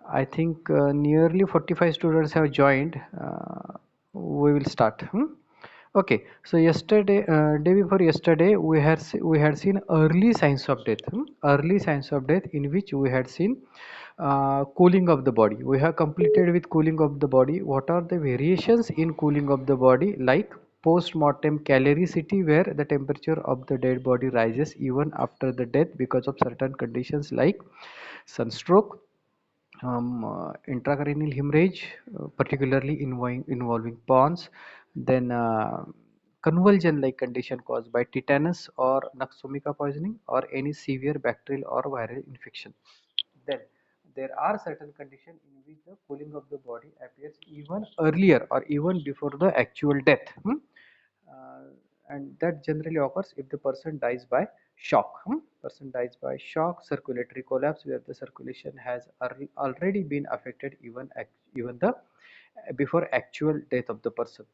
I think nearly 45 students have joined. We will start. Okay, so yesterday, day before yesterday, we had seen early signs of death. Early signs of death, in which we had seen cooling of the body. We have completed with cooling of the body. What are the variations in cooling of the body? Like post-mortem caloricity, where the temperature of the dead body rises even after the death because of certain conditions like sunstroke, intracranial hemorrhage, particularly involving pons, then convulsion like condition caused by tetanus or Noxomica poisoning or any severe bacterial or viral infection. Then there are certain conditions in which the cooling of the body appears even earlier or even before the actual death. Uh, and that generally occurs if the person dies by shock. Person dies by shock, circulatory collapse, where the circulation has already been affected even the before actual death of the person.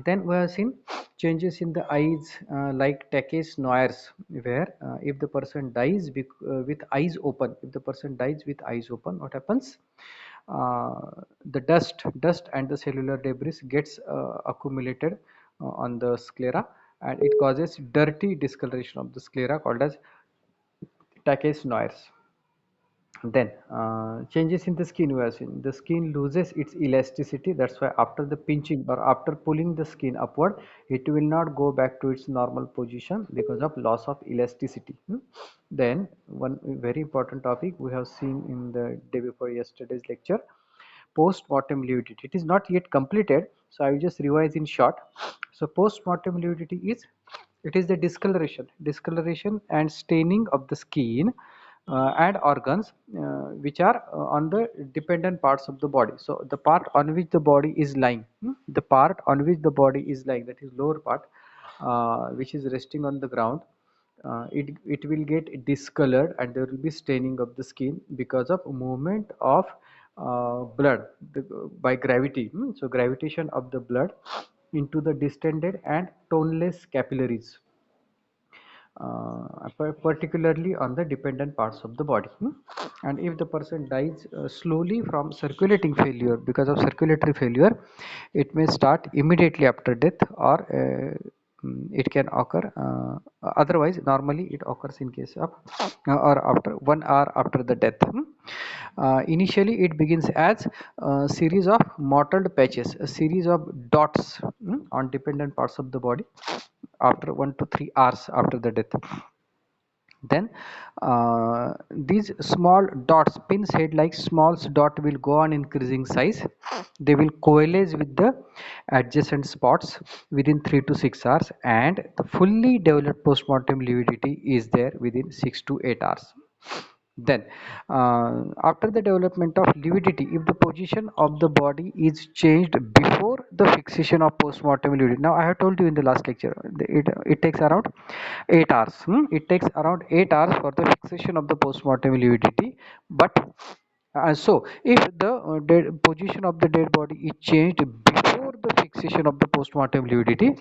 Then we have seen changes in the eyes like Takes Noires, where if the person dies with eyes open, if the person dies with eyes open, what happens? The dust and the cellular debris gets accumulated on the sclera, and it causes dirty discoloration of the sclera called as Takes Noires. Then changes in the skin, we have seen the skin loses its elasticity. That's why after the pinching or after pulling the skin upward, it will not go back to its normal position because of loss of elasticity. Then one very important topic we have seen in the day before yesterday's lecture, post-mortem lividity. It is not yet completed, so I will just revise in short. So post-mortem lividity is, it is the discoloration and staining of the skin and organs which are on the dependent parts of the body. So the part on which the body is lying, the part on which the body is lying, that is lower part, which is resting on the ground, it will get discolored and there will be staining of the skin because of movement of blood by gravity. So gravitation of the blood into the distended and toneless capillaries, particularly on the dependent parts of the body. And if the person dies slowly from circulating failure, because of circulatory failure, it may start immediately after death, or it can occur otherwise normally it occurs in case of or after 1 hour after the death. Initially it begins as a series of mottled patches, a series of dots on dependent parts of the body after 1 to 3 hours after the death. Then these small dots, pin's head like small dot, will go on increasing size. They will coalesce with the adjacent spots within 3 to 6 hours, and the fully developed postmortem lividity is there within 6 to 8 hours. Then, after the development of lividity, if the position of the body is changed before the fixation of postmortem lividity, now I have told you in the last lecture, it takes around 8 hours. It takes around 8 hours for the fixation of the postmortem lividity, but so if the position of the dead body is changed before the fixation of the postmortem lividity,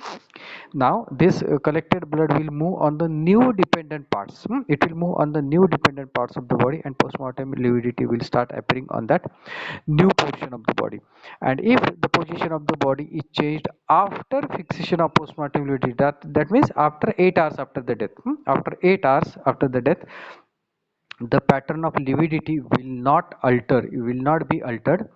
now this collected blood will move on the new dependent parts. It will move on the new dependent parts of the body, and postmortem lividity will start appearing on that new portion of the body. And if the position of the body is changed after fixation of postmortem lividity, that means after 8 hours after the death, after 8 hours after the death, the pattern of lividity will not alter, it will not be altered.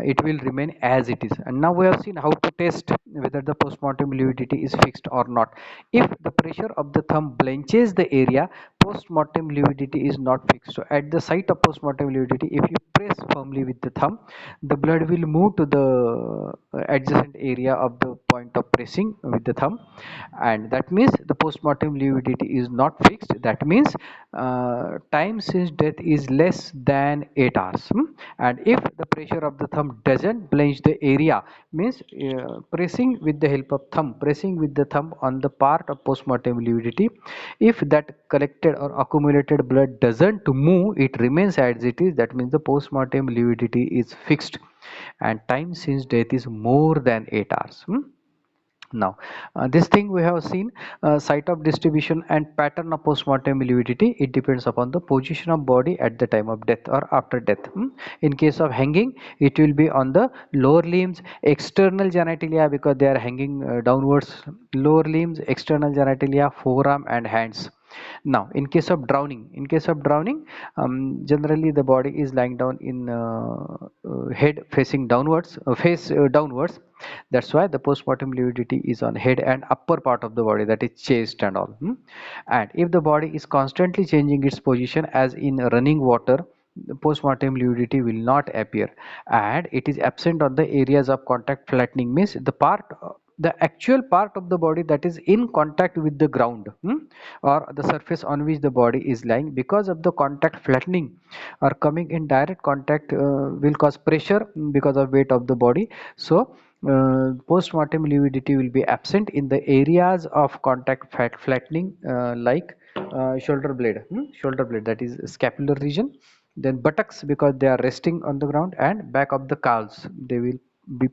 It will remain as it is. And now we have seen how to test whether the postmortem lividity is fixed or not. If the pressure of the thumb blanches the area, postmortem lividity is not fixed. So at the site of postmortem lividity, if you press firmly with the thumb, the blood will move to the adjacent area of the point of pressing with the thumb, and that means the postmortem lividity is not fixed. That means time since death is less than 8 hours. And if the pressure of the thumb doesn't blanch the area, means pressing with the help of thumb, pressing with the thumb on the part of postmortem lividity, if that collected or accumulated blood doesn't move, it remains as it is. That means the postmortem lividity is fixed and time since death is more than 8 hours. Now, this thing we have seen, site of distribution and pattern of postmortem lividity. It depends upon the position of body at the time of death or after death. In case of hanging, it will be on the lower limbs, external genitalia, because they are hanging downwards. Lower limbs, external genitalia, forearm and hands. Now, in case of drowning, generally the body is lying down in head facing downwards, face downwards. That's why the postmortem lividity is on head and upper part of the body, that is chest and all. And if the body is constantly changing its position, as in running water, the postmortem lividity will not appear, and it is absent on the areas of contact flattening, means the actual part of the body that is in contact with the ground, or the surface on which the body is lying. Because of the contact flattening or coming in direct contact will cause pressure because of weight of the body. So post-mortem lividity will be absent in the areas of contact flattening, like shoulder blade, that is scapular region, then buttocks because they are resting on the ground, and back of the calves, they will be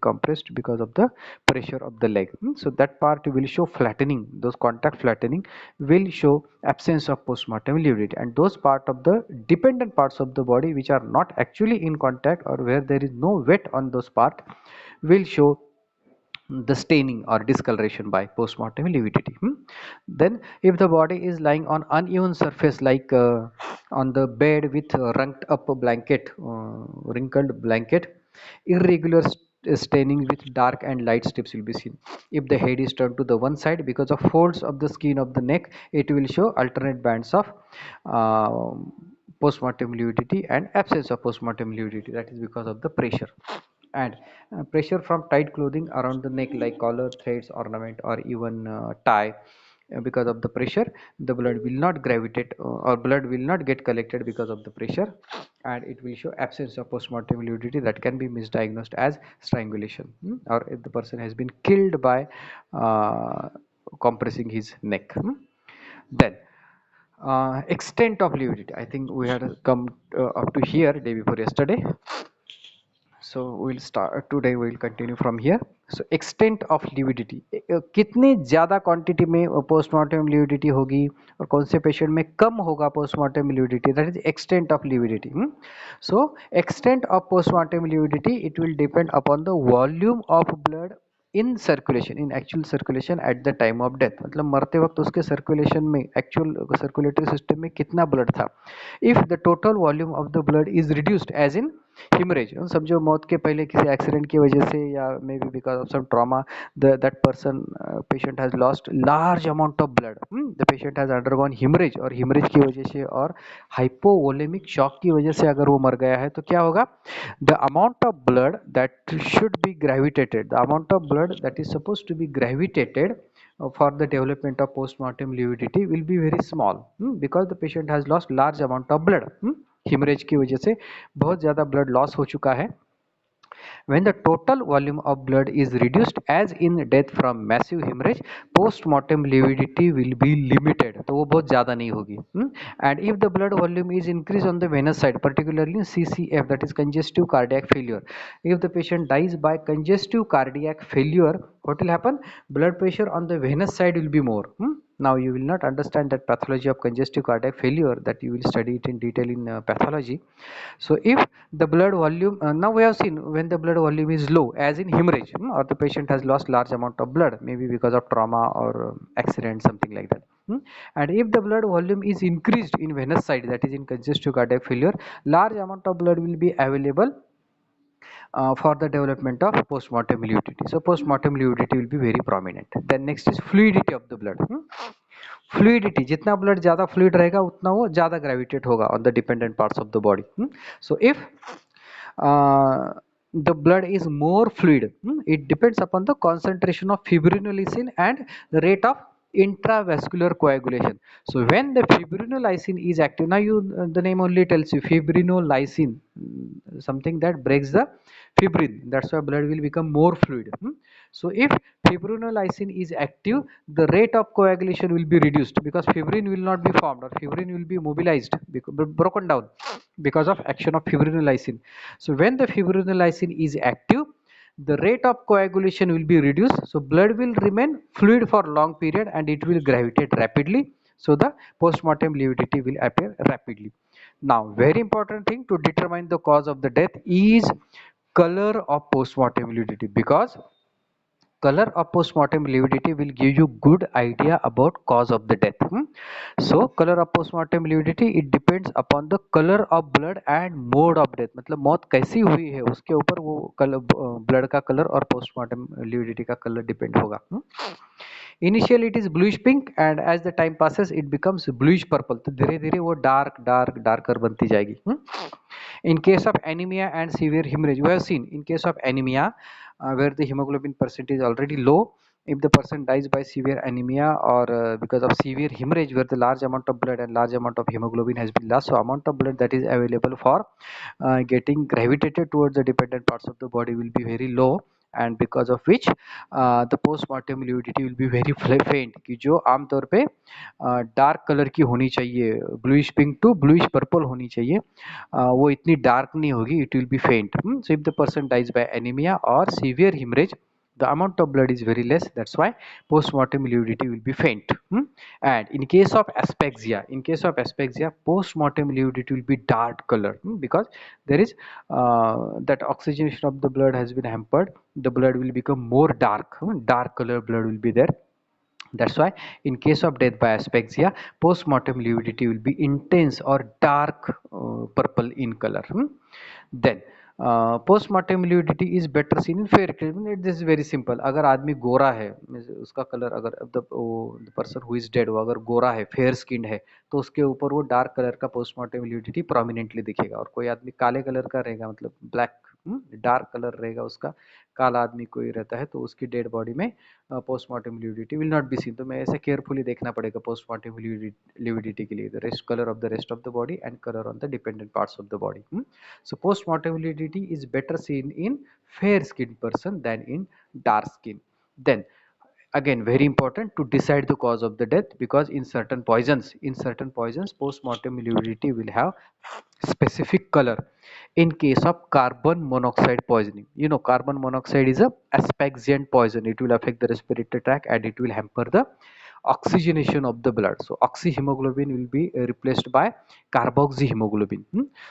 compressed because of the pressure of the leg. So that part will show flattening, those contact flattening will show absence of postmortem lividity. And those part of the dependent parts of the body which are not actually in contact, or where there is no wet on those part, will show the staining or discoloration by postmortem lividity. Then if the body is lying on uneven surface, like on the bed with runked up blanket, wrinkled blanket, irregular staining with dark and light strips will be seen. If the head is turned to the one side, because of folds of the skin of the neck, it will show alternate bands of uh, postmortem lividity and absence of postmortem lividity, that is because of the pressure. And pressure from tight clothing around the neck, like collar, threads, ornament, or even tie, because of the pressure, the blood will not gravitate, or blood will not get collected because of the pressure, and it will show absence of postmortem lividity, that can be misdiagnosed as strangulation, or if the person has been killed by uh, compressing his neck. Then extent of lividity, I think we had come up to here day before yesterday. So we'll start today, we'll continue from here. So extent of lividity, कितनी ज़्यादा quantity में postmortem lividity होगी, और कौन से patient में कम होगा postmortem lividity, that is extent of lividity. So extent of postmortem lividity, it will depend upon the volume of blood in circulation, in actual circulation eight the time of death, मतलब मरते वक्त उसके circulation में, actual circulatory system में कितना blood था. If the total volume of the blood is reduced, as in haemorrhage, समझो मौत के पहले किसी एक्सीडेंट की वजह से, या maybe because of some trauma, that person patient has lost large amount of blood, the patient has undergone haemorrhage, और हिमरेज की वजह से और हाइपोवोलेमिक शॉक की वजह से अगर वो मर गया है, तो क्या होगा, the amount of blood that should be gravitated, the amount of blood that is supposed to be gravitated for the development of postmortem lividity will be very small, because the patient has lost large amount of blood. Haemorrhage की वजह से बहुत ज़्यादा blood loss हो चुका है. When the total volume of blood is reduced, as in death from massive hemorrhage, post-mortem lividity will be limited, तो वो बहुत ज़्यादा नहीं होगी. And if the blood volume is increased on the venous side, particularly CCF, that is congestive cardiac failure, if the patient dies by congestive cardiac failure, what will happen? Blood pressure on the venous side will be more. Now you will not understand that pathology of congestive cardiac failure, that you will study it in detail in pathology. So if the blood volume, now we have seen when the blood volume is low, as in hemorrhage, or the patient has lost large amount of blood, maybe because of trauma or accident, something like that. And if the blood volume is increased in venous side, that is in congestive cardiac failure, large amount of blood will be available for the development of postmortem lividity. So postmortem lividity will be very prominent. Then next is fluidity of the blood. Fluidity, जितना blood ज़्यादा fluid रहेगा उतना वो ज़्यादा gravitate होगा on the dependent parts of the body. So if the blood is more fluid, it depends upon the concentration of fibrinolysin and the rate of intravascular coagulation. So when the fibrinolysin is active, now the name only tells you fibrinolysin, something that breaks the fibrin, that's why blood will become more fluid. So if fibrinolysin is active, the rate of coagulation will be reduced, because fibrin will not be formed, or fibrin will be mobilized, broken down because of action of fibrinolysin. So when the fibrinolysin is active, the rate of coagulation will be reduced, so blood will remain fluid for long period and it will gravitate rapidly, so the postmortem lividity will appear rapidly. Now very important thing to determine the cause of the death is color of postmortem lividity, because color of postmortem lividity will give you good idea about cause of the death. So color of postmortem lividity, it depends upon the color of blood and mode of death, मतलब मौत कैसी हुई है उसके ऊपर वो colour blood का colour और पोस्टमार्टम लिविडिटी का कलर डिपेंड होगा. Initially it is bluish pink and as the time passes it becomes bluish purple, तो धीरे धीरे वो darker बनती जाएगी. In case of anemia and severe hemorrhage, we have seen in case of anemia where the hemoglobin percent is already low, if the person dies by severe anemia or because of severe hemorrhage where the large amount of blood and large amount of hemoglobin has been lost, so amount of blood that is available for getting gravitated towards the dependent parts of the body will be very low, and because of which the postmortem lividity will be very faint, कि जो आमतौर पे dark colour की होनी चाहिए, bluish pink to bluish purple होनी चाहिए, वो इतनी डार्क नहीं होगी, it will be faint. So if the person dies by anemia or severe hemorrhage, the amount of blood is very less, that's why postmortem lividity will be faint. And in case of aspexia, postmortem lividity will be dark color, because there is that oxygenation of the blood has been hampered, the blood will become more dark, dark color blood will be there. That's why in case of death by aspexia, postmortem lividity will be intense or dark purple in color. Then postmortem lividity is better seen in fair skin. This is very simple. अगर आदमी गोरा है, उसका colour अगर the person who is dead वो अगर गोरा है, fair skinned है, तो उसके ऊपर वो डार्क कलर का postmortem lividity prominently दिखेगा. और कोई आदमी काले कलर का रहेगा, मतलब ब्लैक डार्क कलर रहेगा उसका, काला आदमी कोई रहता है तो उसकी डेड बॉडी में postmortem lividity will not be seen. तो मैं ऐसे केयरफुली देखना पड़ेगा पोस्टमार्टम लिविडिटी के लिए, the rest colour of the rest of the body and colour on the dependent parts of the body. So postmortem lividity is better seen in fair skinned person than in dark skin. Then again very important to decide the cause of the death, because in certain poisons postmortem lividity will have specific color. In case of carbon monoxide poisoning, you know carbon monoxide is a asphyxiant poison, it will affect the respiratory tract and it will hamper the oxygenation of the blood, so oxyhemoglobin will be replaced by carboxyhemoglobin.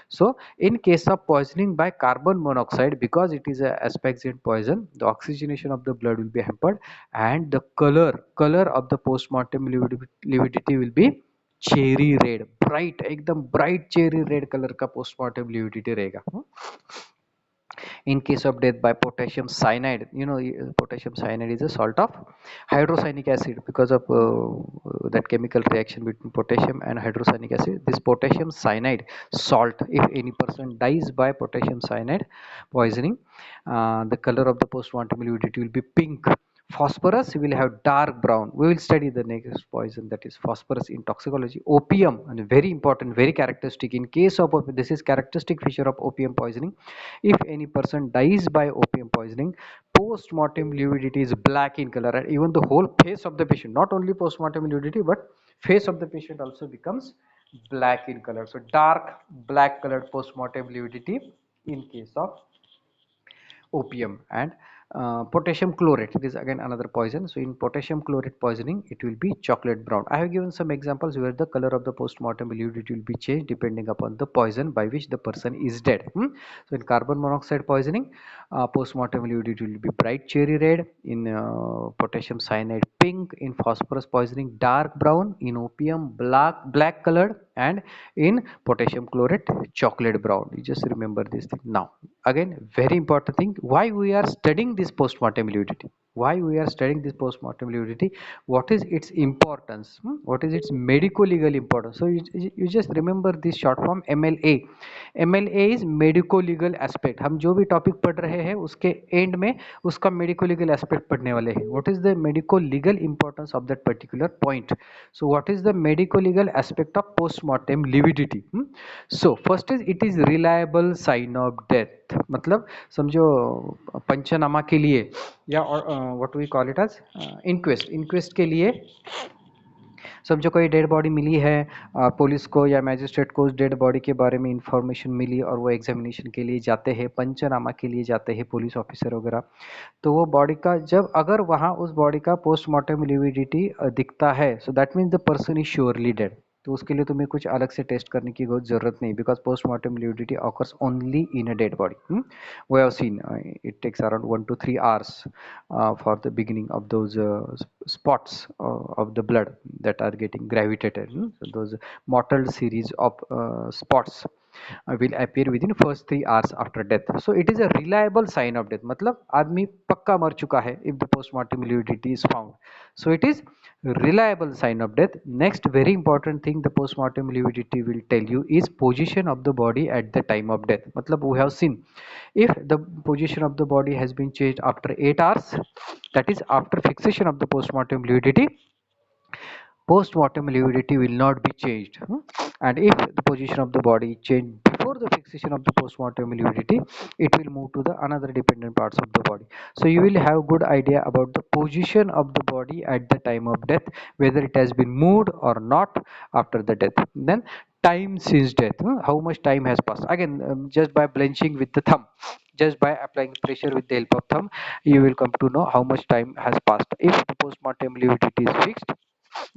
So in case of poisoning by carbon monoxide, because it is a asphyxiant poison, the oxygenation of the blood will be hampered and the color of the postmortem lividity will be cherry red, bright एकदम bright cherry red colour का postmortem lividity रहेगा. In case of death by potassium cyanide, you know potassium cyanide is a salt of hydrocyanic acid, because of that chemical reaction between potassium and hydrocyanic acid, this potassium cyanide salt, if any person dies by potassium cyanide poisoning, the color of the postmortem lividity will be pink. Phosphorus will have dark brown. We will study the next poison, that is phosphorus, in toxicology. Opium, and very important, very characteristic in case of this is characteristic feature of opium poisoning. If any person dies by opium poisoning, post-mortem lividity is black in color, and even the whole face of the patient, not only post-mortem lividity but face of the patient also becomes black in color. So dark black colored post-mortem lividity in case of opium. And potassium chlorate, it is again another poison. So in potassium chlorate poisoning it will be chocolate brown. I have given some examples where the color of the postmortem lividity will be changed depending upon the poison by which the person is dead. So in carbon monoxide poisoning, postmortem lividity will be bright cherry red, in potassium cyanide pink, in phosphorus poisoning dark brown, in opium black colored, and in potassium chlorate chocolate brown. You just remember this thing. Now again very important thing, why we are studying this postmortem lividity, what is its importance, what is its medico legal importance. So you just remember this short form MLA is medico legal aspect. हम जो भी topic पढ़ रहे हैं उसके and में उसका medico legal aspect पढ़ने वाले हैं. What is the medico legal importance of that particular point. So what is the medico legal aspect of postmortem lividity. So first is it is reliable sign of death, मतलब समझो पंचनामा के लिए या what we call it as inquest के लिए समझो कोई dead body मिली है, पुलिस को या मैजिस्ट्रेट को उस डेड बॉडी के बारे में इंफॉर्मेशन मिली और वो एग्जामिनेशन के लिए जाते हैं, पंचनामा के लिए जाते हैं पुलिस ऑफिसर वगैरह। तो वो बॉडी का जब अगर वहाँ उस बॉडी का पोस्टमार्टम लिविडिटी दिखता है, so that means the person is surely dead. तो उसके लिए तुम्हें कुछ अलग से टेस्ट करने की बहुत ज़रूरत नहीं, because postmortem lividity occurs only in a dead body. We have seen it takes around 1 to 3 hours for the beginning of those spots of the blood that are getting gravitated. So those mottled series of spots will appear within first 3 hours after death. So it is a reliable sign of death. मतलब आदमी पक्का मर चुका है if the postmortem lividity is found. So it is reliable sign of death. Next very important thing the postmortem lividity will tell you is position of the body at the time of death. मतलब we have seen if the position of the body has been changed after 8 hours, that is after fixation of the postmortem lividity, post-mortem lividity will not be changed. And if the position of the body changed before the fixation of the post-mortem lividity, it will move to the another dependent parts of the body. So you will have good idea about the position of the body at the time of death, whether it has been moved or not after the death. Then time since death, how much time has passed, again just by blenching with the thumb, just by applying pressure with the help of thumb, you will come to know how much time has passed. If the postmortem lividity is fixed,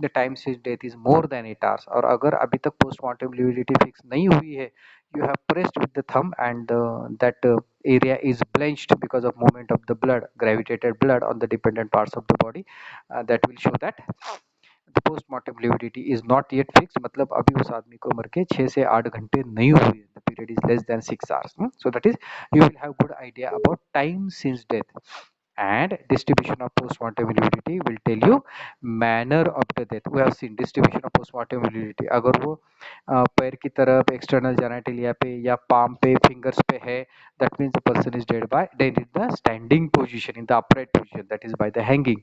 the time since death is more than 8 hours, और अगर अभी तक postmortem lividity fix नहीं हुई है, you have pressed with the thumb and that area is blenched because of movement of the blood, gravitated blood on the dependent parts of the body, that will show that the postmortem lividity is not yet fixed, मतलब अभी उस आदमी को मर के 6 से 8 घंटे नहीं हुए, the period is less than 6 hours. So that is you will have good idea about time since death. And distribution of postmortem lividity will tell you manner of the death. We have seen distribution of postmortem lividity, अगर वो पैर की तरफ external genitalia पे या palm पे fingers पे है, that means the person is dead in the standing position, in the upright position, that is by the hanging.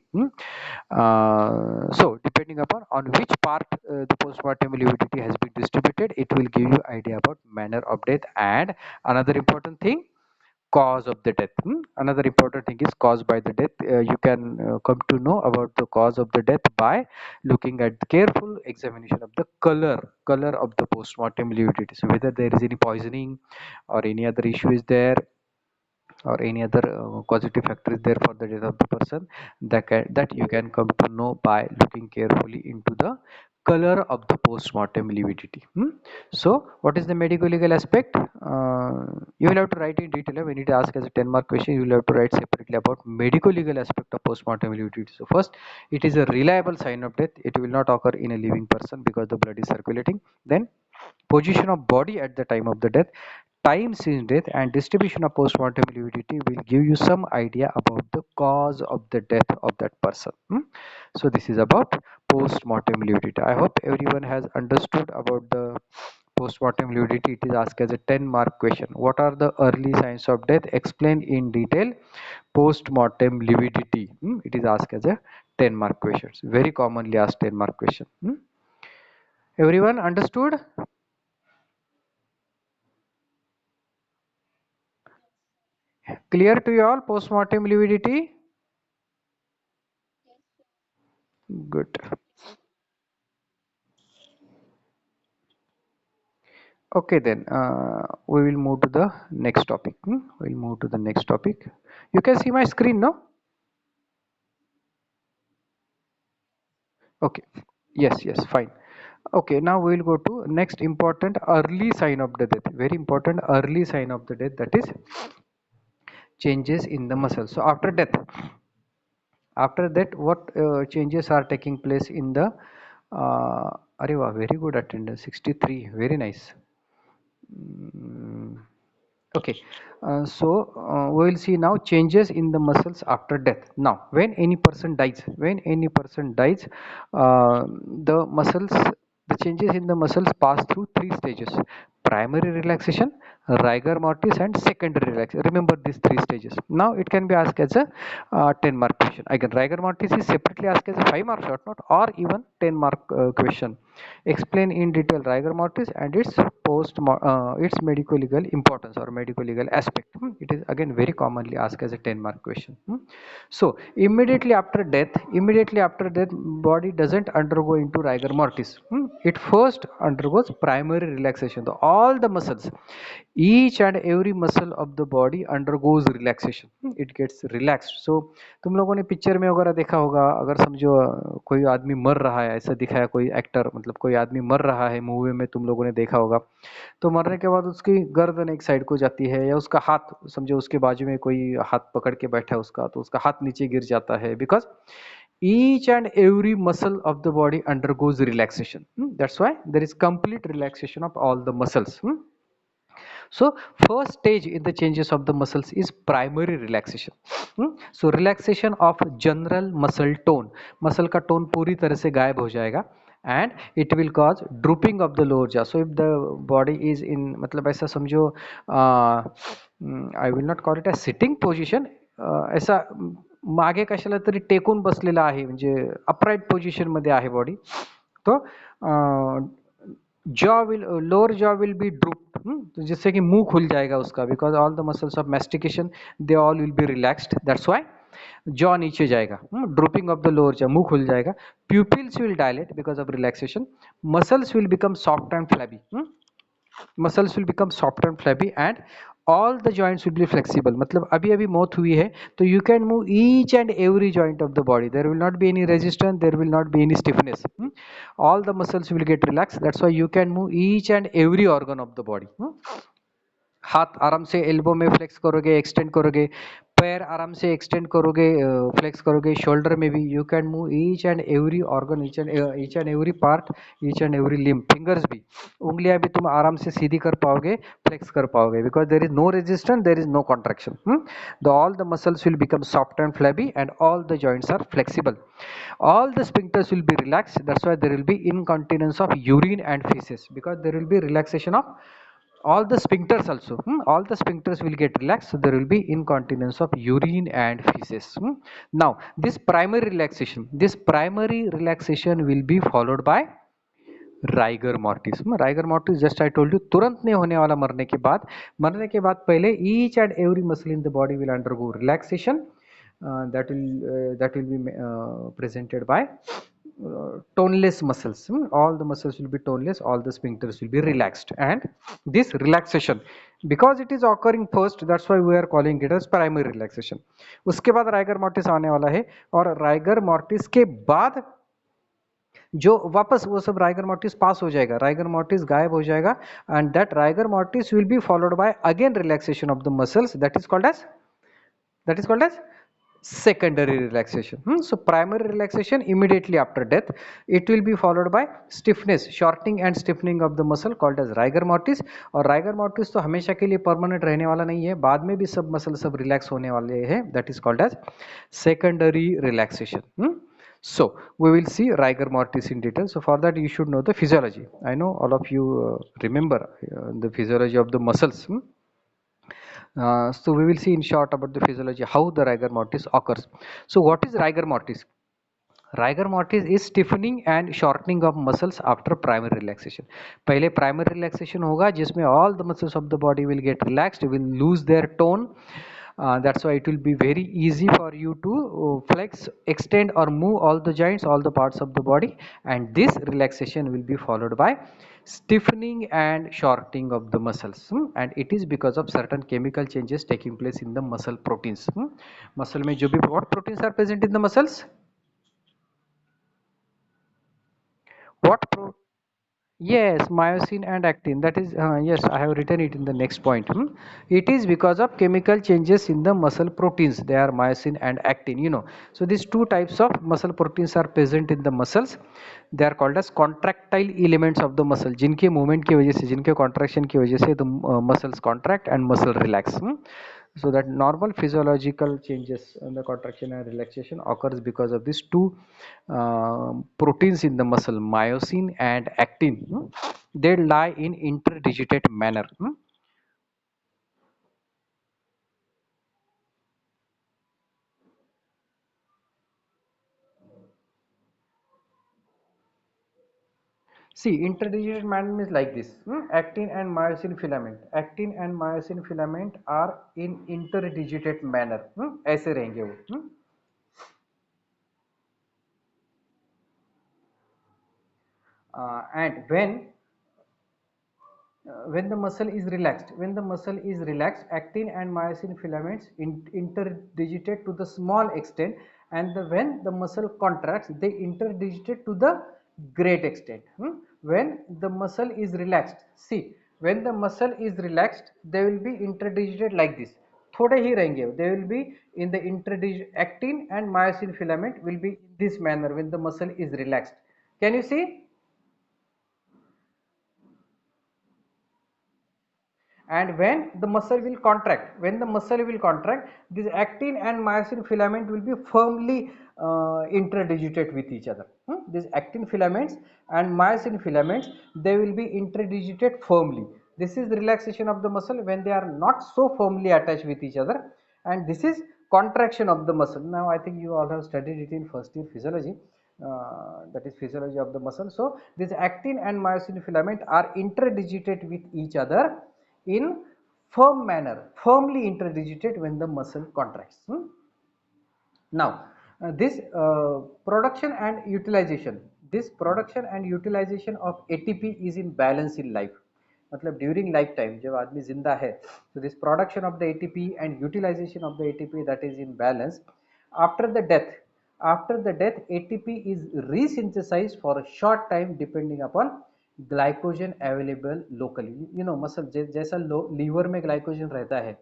So depending upon on which part the postmortem lividity has been distributed, it will give you idea about manner of death. And another important thing, cause of the death. Another important thing is caused by the death. You can come to know about the cause of the death by looking at the careful examination of the color of the postmortem lividity. So whether there is any poisoning or any other issue is there, or any other causative factor is there for the death of the person, that you can come to know by looking carefully into the color of the postmortem lividity. So what is the medico legal aspect? You will have to write in detail. When it asks as a 10-mark question, you will have to write separately about medico legal aspect of postmortem lividity. So first, it is a reliable sign of death. It will not occur in a living person because the blood is circulating. Then position of body at the time of the death, time since death, and distribution of postmortem lividity will give you some idea about the cause of the death of that person. So this is about postmortem lividity. I hope everyone has understood about the postmortem lividity. It is asked as a 10-mark question. What are the early signs of death? Explain in detail postmortem lividity. It is asked as a 10-mark question. Very commonly asked 10-mark question. Everyone understood? Clear to you all postmortem lividity? Good. Okay, then we will move to the next topic. We'll move to the next topic. You can see my screen, no? Okay. Yes, yes, fine. Okay, now we will go to next important early sign of the death. Very important early sign of the death, that is changes in the muscle. So after that, what changes are taking place in the Areva, very good attendance, 63, very nice. Okay, we will see now changes in the muscles after death. Now, when any person dies, the muscles, the changes in the muscles pass through three stages: primary relaxation, rigor mortis, and secondary relaxation. Remember these three stages. Now, it can be asked as a 10-mark question. Again, rigor mortis is separately asked as a 5-mark short note or even 10-mark question. Explain in detail rigor mortis and its medico legal importance or medico legal aspect. It is again very commonly asked as a 10-mark question. So immediately after death, body doesn't undergo into rigor mortis. It first undergoes primary relaxation. All the muscles, each and every muscle of the body undergoes relaxation. It gets relaxed. So तुम लोगों ने picture में वगैरह देखा होगा, अगर समझो कोई आदमी मर रहा है, ऐसा दिखाया कोई एक्टर, मतलब कोई आदमी मर रहा है मूवी में, तुम लोगों ने देखा होगा, तो मरने के बाद उसकी गर्दन एक साइड को जाती है, या उसका हाथ, समझो उसके बाजू में कोई हाथ पकड़ के बैठा है उसका, तो उसका हाथ नीचे गिर जाता है, because each and every muscle of the body undergoes relaxation. That's why there is complete relaxation of all the muscles. So first stage in the changes of the muscles is primary relaxation. So relaxation of general muscle tone, muscle का tone पूरी तरह से गायब हो जाएगा, and it will cause drooping of the lower jaw. So if the body is in, मतलब ऐसा समझो, I will not call it a sitting position, ऐसा मागे कशाला तरी टेकून बसलेला आहे, म्हणजे अपराइट पोझिशन मध्ये आहे बॉडी, तो jaw will lower jaw will be drupe, तो जिससे कि मुंह खुल जाएगा उसका, because all the muscles of mastication they all will be relaxed, that's why jaw नीचे जाएगा, drooping of the lower jaw, मुंह खुल जाएगा, pupils will dilate because of relaxation, muscles will become soft and flabby, muscles will become soft and flabby, and all the joints will be flexible. मतलब अभी अभी मौत हुई है तो you can move each and every joint of the body, there will not be any resistance, there will not be any stiffness, all the muscles will get relaxed. That's why you can move each and every organ of the body. हाथ आराम से elbow में flex करोगे, extend करोगे, पैर आराम से extend करोगे, फ्लेक्स करोगे, शोल्डर में भी you can move each and every organ, each and every part, each and every limb, fingers भी, उंगलियां भी तुम आराम से सीधी कर पाओगे, फ्लेक्स कर पाओगे, because there is no resistance, there is no contraction. The all the muscles will become soft and flabby and all the joints are flexible. All the sphincters will be relaxed. That's why there will be incontinence of urine and feces, because there will be relaxation of all the sphincters also. All the sphincters will get relaxed, so there will be incontinence of urine and feces. Now this primary relaxation will be followed by rigor mortis. Rigor mortis just I told you, तुरंत नहीं होने वाला, मरने के बाद पहले each and every muscle in the body will undergo relaxation, that will be presented by toneless muscles. All the muscles will be toneless, all the sphincters will be relaxed, and this relaxation, because it is occurring first, that's why we are calling it as primary relaxation. उसके बाद rigor mortis आने वाला है, और rigor mortis के बाद जो वापस वो सब राइगर मोर्टिस पास हो जाएगा, राइगर मोर्टिस गायब हो जाएगा, and that rigor mortis will be followed by again relaxation of the muscles, that is called as secondary relaxation. So primary relaxation immediately after death, it will be followed by stiffness, shortening and stiffening of the muscle called as rigor mortis. और rigor mortis तो हमेशा के लिए permanent रहने वाला नहीं है, बाद में भी सब मसल सब रिलैक्स होने वाले हैं, that is called as secondary relaxation. So we will see rigor mortis in detail. So for that you should know the physiology. I know all of you remember the physiology of the muscles. So we will see in short about the physiology how the rigor mortis occurs. So what is rigor mortis? Rigor mortis is stiffening and shortening of muscles after primary relaxation. पहले primary relaxation होगा जिसमें all the muscles of the body will get relaxed, will lose their tone. That's why it will be very easy for you to flex, extend or move all the joints, all the parts of the body, and this relaxation will be followed by stiffening and shortening of the muscles. And it is because of certain chemical changes taking place in the muscle proteins. Muscle में जो भी what proteins are present in the muscles? What pro Yes, myosin and actin. That is, yes, I have written it in the next point. It is because of chemical changes in the muscle proteins. They are myosin and actin, you know. So these two types of muscle proteins are present in the muscles. They are called as contractile elements of the muscle. जिनके movement की वजह से, जिनके contraction की वजह से the muscles contract and muscle relax. So that normal physiological changes in the contraction and relaxation occurs because of these two proteins in the muscle, myosin and actin. They lie in interdigitate manner. See, interdigitate manner means like this. Actin and myosin filament. Actin and myosin filament are in interdigitate manner. ऐसे रहेंगे वो. And when the muscle is relaxed, actin and myosin filaments interdigitate to the small extent, and when the muscle contracts, they interdigitate to the great extent. When the muscle is relaxed, see, when the muscle is relaxed, they will be interdigitate like this. थोड़े ही रहेंगे, they will be in the interdigitate. Actin and myosin filament will be in this manner when the muscle is relaxed. Can you see? And when the muscle will contract, this actin and myosin filament will be firmly interdigitate with each other. These actin filaments and myosin filaments, they will be interdigitate firmly. This is the relaxation of the muscle when they are not so firmly attached with each other, and this is contraction of the muscle. Now I think you all have studied it in first year physiology, that is physiology of the muscle. So this actin and myosin filament are interdigitate with each other in firm manner, firmly interdigitate when the muscle contracts. Now, this production and utilization of ATP is in balance in life. मतलब during lifetime जब आदमी जिंदा है, so this production of the ATP and utilization of the ATP, that is in balance. After the death, ATP is resynthesized for a short time depending upon glycogen available locally. Muscle जैसा liver में glycogen रहता है,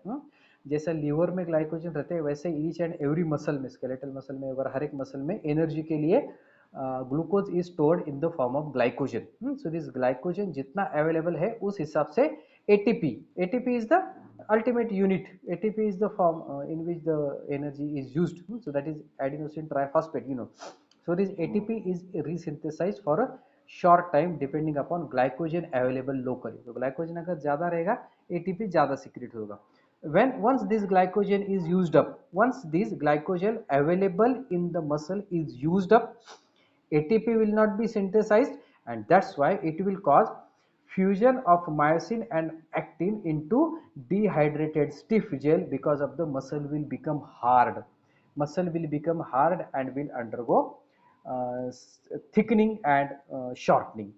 जैसा liver में glycogen रहते हैं, वैसे each and every muscle में, स्केलेटल मसल में और हर एक मसल में एनर्जी के लिए glucose is stored in the form of glycogen. So this glycogen जितना अवेलेबल है उस हिसाब से ATP is the ultimate unit. ATP is the form in which the energy is used. So that is adenosine triphosphate. So this ATP is resynthesized for a short time depending upon glycogen available locally. तो glycogen अगर ज़्यादा रहेगा, ATP ज़्यादा secrete होगा. Once this glycogen is used up, once this glycogen available in the muscle is used up, ATP will not be synthesized, and that's why it will cause fusion of myosin and actin into dehydrated stiff gel, because of the muscle will become hard. And will undergo thickening and shortening.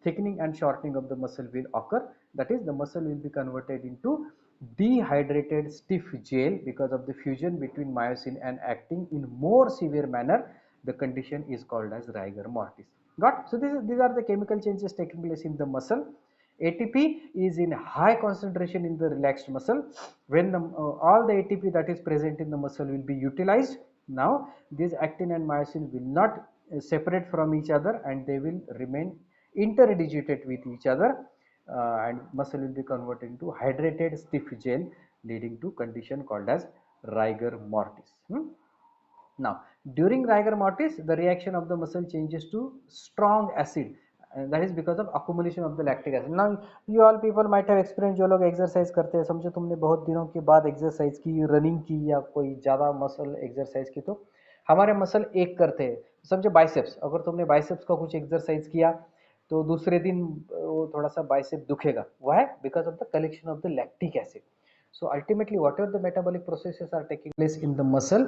Thickening and shortening of the muscle will occur. That is, the muscle will be converted into dehydrated stiff gel because of the fusion between myosin and actin in more severe manner. The condition is called as rigor mortis. Got? So these are the chemical changes taking place in the muscle. ATP is in high concentration in the relaxed muscle. When all the ATP that is present in the muscle will be utilized, now these actin and myosin will not separate from each other, and they will remain interdigitate with each other, and muscle will be converted into hydrated stiff gel, leading to condition called as rigor mortis. Now, during rigor mortis, the reaction of the muscle changes to strong acid, and that is because of accumulation of the lactic acid. Now, you all people might have experienced, जो लोग exercise करते हैं, समझो तुमने बहुत दिनों के बाद exercise की, running की या कोई ज़्यादा muscle exercise की, तो हमारे मसल एक करते हैं. समझो बाइसेप्स, अगर तुमने बाइसेप्स का कुछ एक्सरसाइज किया तो दूसरे दिन वो थोड़ा सा बाइसेप दुखेगा. Why? Because of the collection of the lactic acid. So ultimately, whatever the metabolic processes are taking place in the muscle,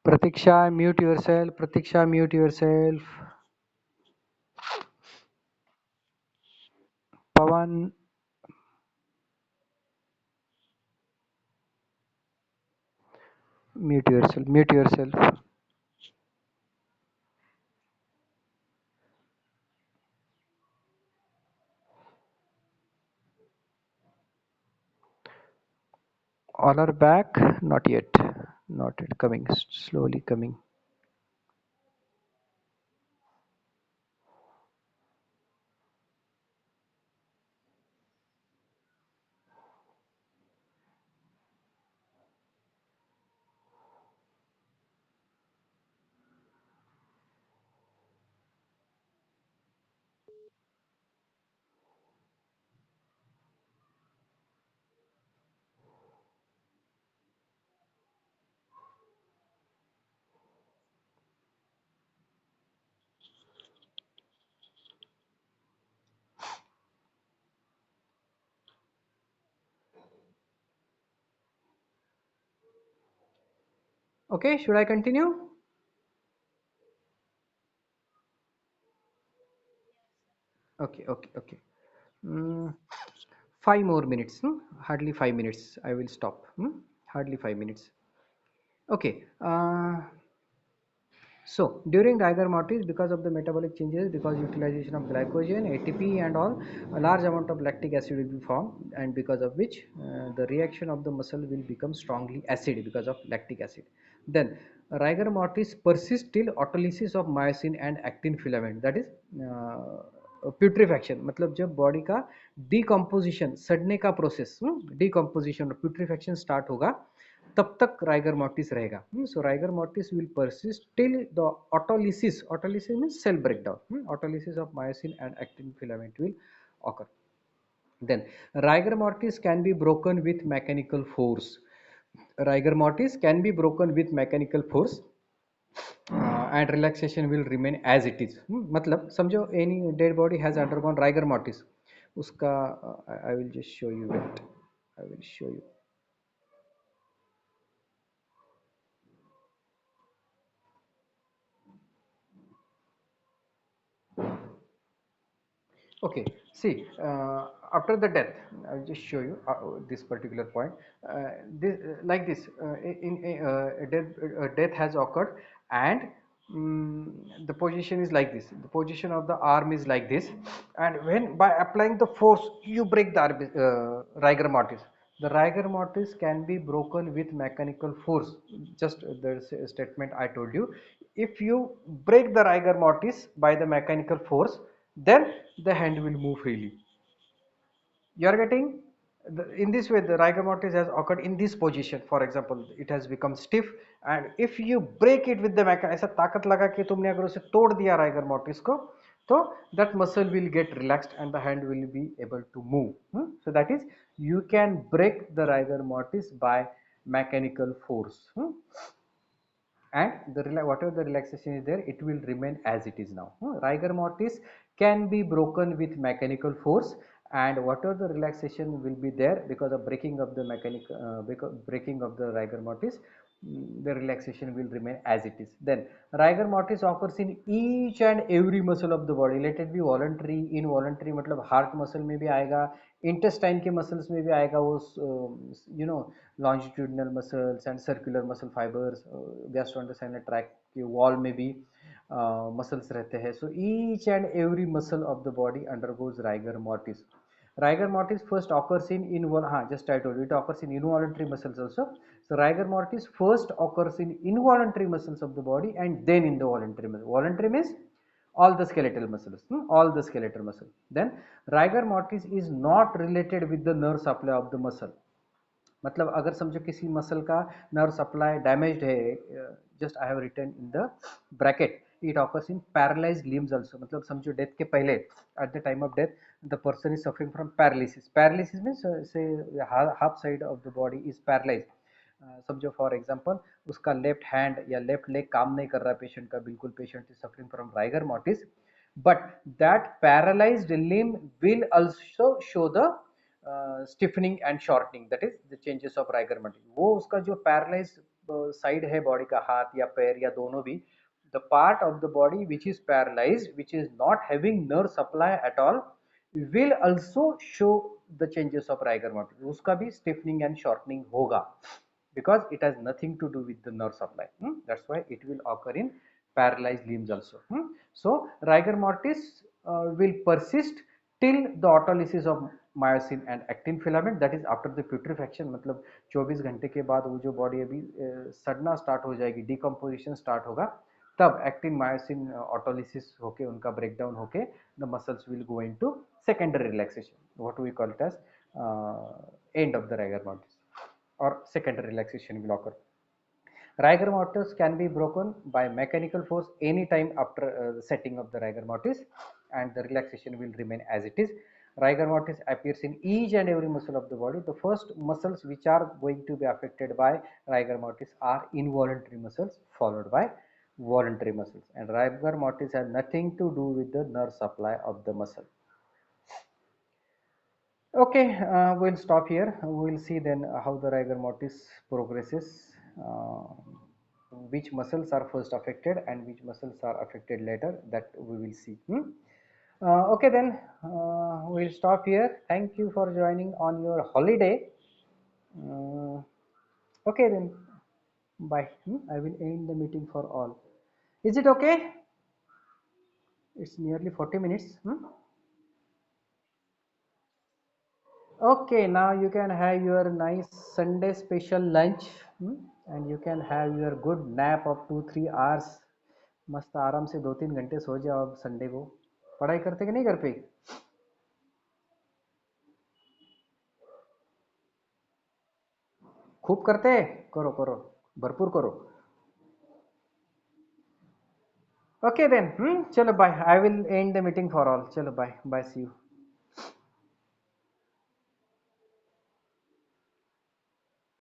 Pratiksha, mute yourself. Pratiksha, mute yourself. Pawan, mute yourself. Mute yourself. All are back? Not yet. Not yet. Coming. Slowly coming. Okay, should I continue? Okay, okay, okay. Mm, 5 more minutes. Hardly 5 minutes. I will stop. Hardly 5 minutes. Okay. So during rigor mortis, because of the metabolic changes, because utilization of glycogen, ATP, and all, a large amount of lactic acid will be formed, and because of which the reaction of the muscle will become strongly acid because of lactic acid. Then rigor mortis persists till autolysis of myosin and actin filament. That is प्यूट्रीफैक्शन, मतलब जब body का decomposition, सड़ने का process, decomposition और प्यूट्रीफैक्शन start होगा, तब तक rigor mortis रहेगा. So rigor mortis will persist till the autolysis. Autolysis means cell breakdown. Autolysis of myosin and actin filament will occur. Then rigor mortis can be broken with mechanical force. Rigor mortis can be broken with mechanical force and relaxation will remain as it is. मतलब समझो any dead body has undergone rigor mortis, उसका I will just show you it. I will show you. Okay, see, after the death, I'll just show you this particular point. Like this, death has occurred, and the position is like this. The position of the arm is like this, and when by applying the force, you break the rigor mortis. The rigor mortis can be broken with mechanical force. Just the statement I told you. If you break the rigor mortis by the mechanical force, then the hand will move freely. You are getting in this way the rigor mortis has occurred in this position. For example, it has become stiff, and if you break it with the mechanism, ऐसा ताकत लगा कि तुमने अगर उसे तोड़ दिया rigor mortis को, तो that muscle will get relaxed and the hand will be able to move. So that is, you can break the rigor mortis by mechanical force. And the whatever the relaxation is there, it will remain as it is now. Rigor mortis can be broken with mechanical force, and whatever the relaxation will be there because of breaking of the breaking of the rigor mortis, the relaxation will remain as it is. Then rigor mortis occurs in each and every muscle of the body. Let it be voluntary, involuntary, मतलब heart muscle में भी आएगा, intestine के muscles में भी आएगा, वो you know longitudinal muscles and circular muscle fibers, gastrointestinal tract के wall में भी muscles रहते हैं. So each and every muscle of the body undergoes rigor mortis. Rigor mortis first occurs in just I told you, it occurs in involuntary muscles also. So rigor mortis first occurs in involuntary muscles of the body and then in the voluntary muscle. Voluntary means all the skeletal muscles, all the skeletal muscle. Then rigor mortis is not related with the nerve supply of the muscle. मतलब अगर समझो किसी muscle का nerve supply damaged है, just I have written in the bracket, it occurs in paralysed limbs also. मतलब समझो death के पहले, at the time of death, the person is suffering from paralysis. Paralysis means से half side of the body is paralyse. समझो for example उसका left hand या left leg काम नहीं कर रहा पेशेंट का, बिल्कुल patient is suffering from rigor mortis, but that paralyzed limb will also show the stiffening and shortening, that is the changes of rigor mortis. वो उसका जो paralyzed साइड है बॉडी का, हाथ या पैर या दोनों भी, the part of the body which is paralysed, which is not having nerve supply at all, will also show the changes of rigor mortis. उसका भी stiffening and shortening होगा because it has nothing to do with the nerve supply. That's why it will occur in paralyzed limbs also. So rigor mortis will persist till the autolysis of myosin and actin filament, that is after the putrefaction. मतलब 24 घंटे के बाद वो जो body अभी सड़ना start हो जाएगी, डिकम्पोजिशन स्टार्ट होगा, तब एक्टिन मायोसिन ऑटोलिसिस होके उनका ब्रेकडाउन होके the muscles will go into secondary relaxation, what we call it as end of the rigor mortis, or secondary relaxation will occur. Rigor mortis can be broken by mechanical force any time after the setting of the rigor mortis, and the relaxation will remain as it is. Rigor mortis appears in each and every muscle of the body. The first muscles which are going to be affected by rigor mortis are involuntary muscles, followed by voluntary muscles, and rigor mortis has nothing to do with the nerve supply of the muscle. Okay, we'll stop here. We'll see then how the rigor mortis progresses, which muscles are first affected and which muscles are affected later, that we will see. Okay, then we'll stop here. Thank you for joining on your holiday. Okay, then bye. I will end the meeting for all. Is it okay? It's nearly 40 minutes. Okay, now you can have your nice Sunday special lunch, and you can have your good nap of 2-3 hours. मस्त आराम से 2-3 घंटे सो जाओ अब Sunday को. पढ़ाई करते कि नहीं घर पे? खूब करते? करो करो, भरपूर करो. Okay then, चलो bye. I will end the meeting for all. चलो bye, bye, see you.